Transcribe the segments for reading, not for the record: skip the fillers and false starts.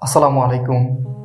আসসালামু আলাইকুম।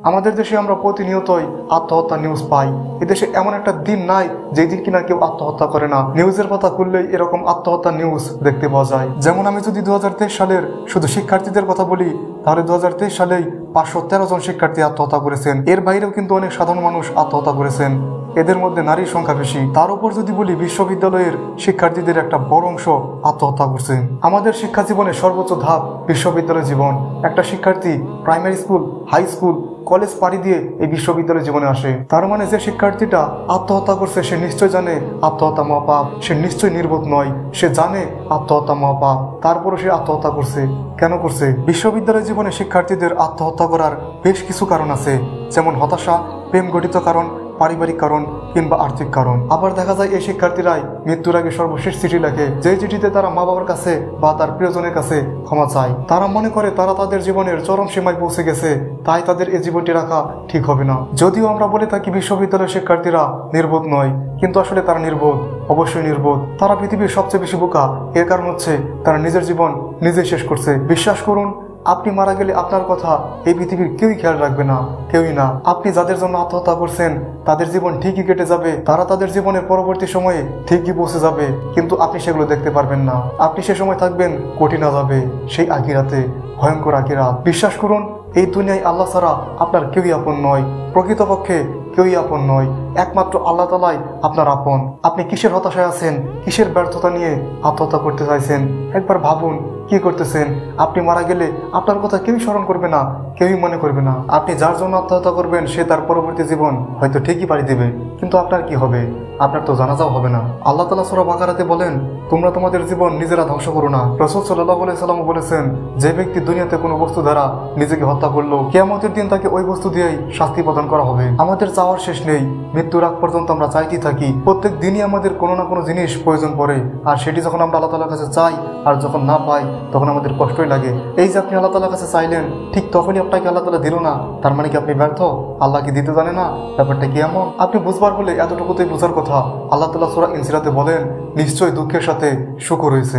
আমাদের দেশে আমরা প্রতিনিয়তই আত্মহত্যা নিউজ পাই। এদেশে এমন একটা দিন নাই যেই দিন কিনা কেউ আত্মহত্যা করে না। নিউজের পাতা খুললেই এরকম আত্মহত্যা নিউজ দেখতে পাওয়া যায়। যেমন আমি যদি 2023 সালের শুধু শিক্ষার্থীদের কথা বলি, তাহলে 2023 সালেই 513 জন শিক্ষার্থী আত্মহত্যা করেছেন। এর বাইরেও কিন্তু অনেক সাধারণ মানুষ আত্মহত্যা করেছেন, এদের মধ্যে নারীর সংখ্যা বেশি। তার উপর যদি বলি, বিশ্ববিদ্যালয়ের শিক্ষার্থীদের একটা বড় অংশ আত্মহত্যা করছে। আমাদের শিক্ষা জীবনের সর্বোচ্চ ধাপ বিশ্ববিদ্যালয় জীবন। একটা শিক্ষার্থী primary school, high school, college পাড়ি দিয়ে এই বিশ্ববিদ্যালয় জীবনে আসে। তার মানে যে শিক্ষার্থীটা আত্মহত্যা করছে সে নিশ্চয় জানে আত্মহত্যা মহাপাপ, সে নিশ্চয় নির্বোধ নয়, সে জানে আত্মহত্যা মহাপাপ, তারপরও সে আত্মহত্যা করছে। কেন করছে? বিশ্ববিদ্যালয় জীবনে শিক্ষার্থীদের আত্মহত্যা করার বেশ কিছু কারণ আছে, যেমন হতাশা, প্রেম গঠিত কারণ, পারিবারিক কারণ কিংবা আর্থিক কারণ। আবার দেখা যায় এই শিক্ষার্থীরাই মৃত্যুর আগে সর্বশেষ চিঠি লেখে, যে চিঠিতে তারা মা বাবার কাছে বা তার প্রিয়জনের কাছে ক্ষমা চায়। তারা মনে করে তারা তাদের জীবনের চরম সীমায় পৌঁছে গেছে, তাই তাদের এই জীবনটি রাখা ঠিক হবে না। যদিও আমরা বলে থাকি বিশ্ববিদ্যালয়ের শিক্ষার্থীরা নির্বোধ নয়, কিন্তু আসলে তারা নির্বোধ, অবশ্যই নির্বোধ। তারা পৃথিবীর সবচেয়ে বেশি বোকা। এর কারণ হচ্ছে তারা নিজের জীবন নিজেই শেষ করছে। বিশ্বাস করুন, আপনি মারা গেলে আপনার কথা এই পৃথিবীর কেউই খেয়াল রাখবে না, কেউই না। আপনি যাদের জন্য আত্মহত্যা করছেন তাদের জীবন ঠিকই কেটে যাবে, তারা তাদের জীবনের পরবর্তী সময়ে ঠিকই পৌঁছে যাবে, কিন্তু আপনি সেগুলো দেখতে পারবেন না। আপনি সে সময় থাকবেন কঠিন আযাবে, সেই আখিরাতে, ভয়ঙ্কর আখিরাত। বিশ্বাস করুন, এই দুনিয়ায় আল্লাহ ছাড়া আপনার কেউই আপন নয়। প্রকৃতপক্ষে কেউই আপন নয়, একমাত্র আল্লাহ তাআলাই আপনার আপন। আপনি কিসের হতাশায় আছেন, কিসের ব্যর্থতা নিয়ে আত্মহত্যা করতে চাইছেন? একবার ভাবুন কি করতেছেন। আপনি মারা গেলে আপনার কথা কেউই স্মরণ করবে না, কেউই মনে করবে না। আপনি যার জন্য আত্মহত্যা করবেন সে তার পরবর্তী জীবন হয়তো ঠিকই পাড়ি দেবে, কিন্তু আপনার কি হবে? আপনার তো জানাজাও হবে না। আল্লাহ তাআলা সূরা বাকারাতে বলেন, তোমরা তোমাদের জীবন নিজেরা ধ্বংস করো না। রাসূল সাল্লাল্লাহু আলাইহি সাল্লাম বলেছেন, যে ব্যক্তি দুনিয়াতে কোনো বস্তু দ্বারা নিজেকে হত্যা করলো, কিয়ামতের দিন তাকে ওই বস্তু দিয়েই শাস্তি প্রদান করা হবে। আমাদের চাওয়ার শেষ নেই, মৃত্যুর আগ পর্যন্ত আমরা চাইতেই থাকি। প্রত্যেক দিনই আমাদের কোনো না কোনো জিনিস প্রয়োজন পড়ে, আর সেটি যখন আমরা আল্লাহ তাআলার কাছে চাই আর যখন না পাই তখন আমাদের কষ্টই লাগে। এই যে আপনি আল্লাহ তাআলার কাছে চাইলেন, ঠিক তখনই আপনাকে আল্লাহ তাআলা দিল না, তার মানে কি আপনি ব্যর্থ? আল্লাহ কি দিতে জানে না? ব্যাপারটা কি এমন? আপনি বুঝবার হলে এতটুকুতেই বোঝার কথা। আল্লাহ তাআলা সূরা ইনসিরাতে বলেন, নিশ্চয়ই দুঃখের সাথে সুখ রয়েছে।